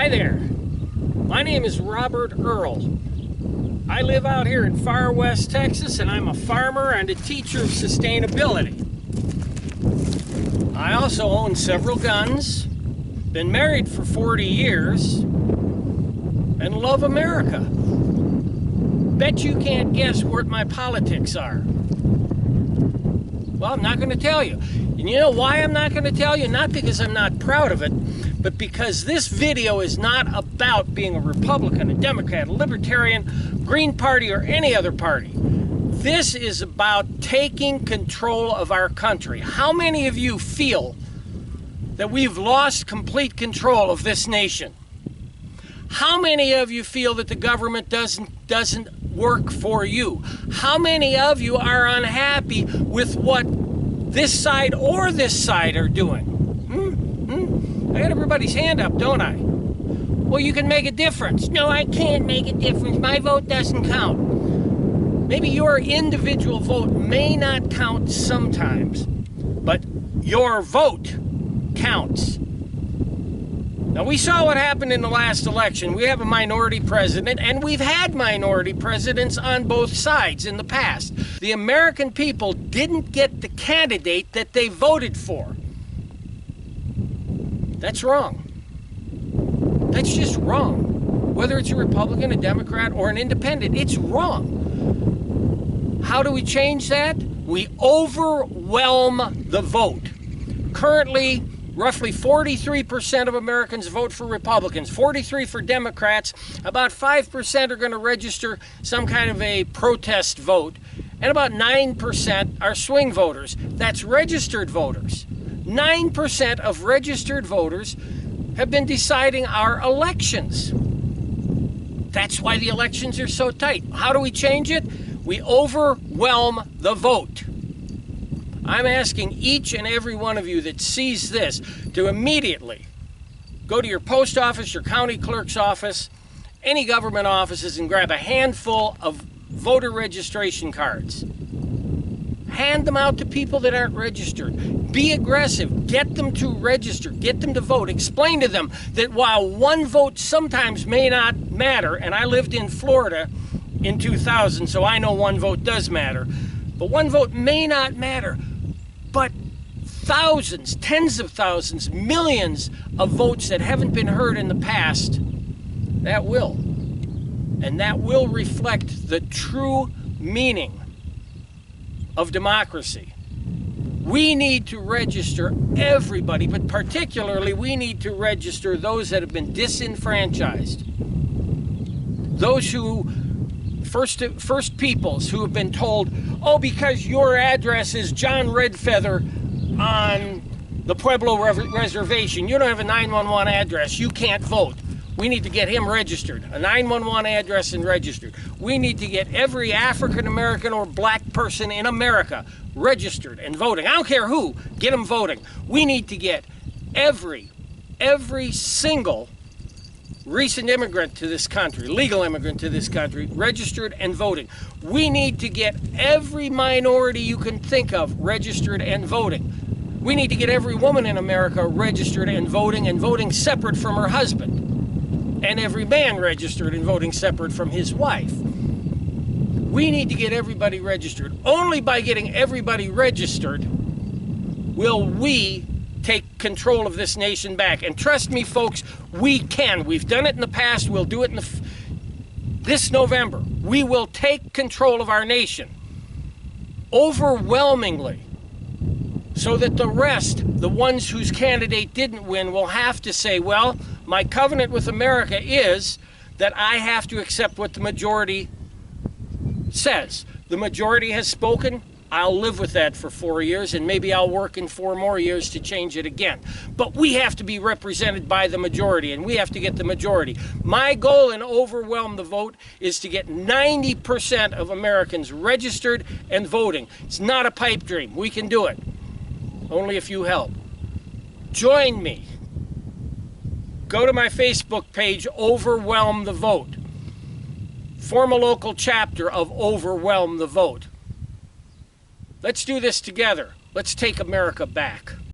Hi there, my name is Robert Earl. I live out here in far west Texas, and I'm a farmer and a teacher of sustainability. I also own several guns, been married for 40 years, and love America. Bet you can't guess what my politics are. Well, I'm not going to tell you. And you know why I'm not going to tell you? Not because I'm not proud of it, but because this video is not about being a Republican, a Democrat, a Libertarian, Green Party, or any other party. This is about taking control of our country. How many of you feel that we've lost complete control of this nation? How many of you feel that the government doesn't work for you? How many of you are unhappy with what this side or this side are doing? I got everybody's hand up, don't I? Well, you can make a difference. No, I can't make a difference. My vote doesn't count. Maybe your individual vote may not count sometimes, but your vote counts. Now, we saw what happened in the last election. We have a minority president, and we've had minority presidents on both sides in the past. The American people didn't get the candidate that they voted for. That's wrong. That's just wrong. Whether it's a Republican, a Democrat, or an independent, it's wrong. How do we change that? We overwhelm the vote. Currently, roughly 43% of Americans vote for Republicans, 43% for Democrats, about 5% are going to register some kind of a protest vote, and about 9% are swing voters. That's registered voters. 9% of registered voters have been deciding our elections. That's why the elections are so tight. How do we change it? We overwhelm the vote. I'm asking each and every one of you that sees this to immediately go to your post office, your county clerk's office, any government offices, and grab a handful of voter registration cards. Hand them out to people that aren't registered. Be aggressive. Get them to register. Get them to vote. Explain to them that while one vote sometimes may not matter, and I lived in Florida in 2000, so I know one vote does matter, but one vote may not matter. But thousands, tens of thousands, millions of votes that haven't been heard in the past, that will. And that will reflect the true meaning of democracy. We need to register everybody, but particularly we need to register those that have been disenfranchised. Those who, first peoples who have been told, oh, because your address is John Redfeather on the Pueblo Reservation, you don't have a 911 address, you can't vote. We need to get him registered, a 911 address and registered. We need to get every African American or black person in America registered and voting. I don't care who, get them voting. We need to get every single recent immigrant to this country, legal immigrant to this country, registered and voting. We need to get every minority you can think of registered and voting. We need to get every woman in America registered and voting separate from her husband. And every man registered and voting separate from his wife. We need to get everybody registered. Only by getting everybody registered will we take control of this nation back. And trust me, folks, we can. We've done it in the past. We'll do it in this November. We will take control of our nation overwhelmingly, so that the rest, the ones whose candidate didn't win, will have to say, well, my covenant with America is that I have to accept what the majority says. The majority has spoken. I'll live with that for 4 years, and maybe I'll work in 4 more years to change it again. But we have to be represented by the majority, and we have to get the majority. My goal in Overwhelm the Vote is to get 90% of Americans registered and voting. It's not a pipe dream. We can do it. Only if you help. Join me. Go to my Facebook page, Overwhelm the Vote. Form a local chapter of Overwhelm the Vote. Let's do this together. Let's take America back.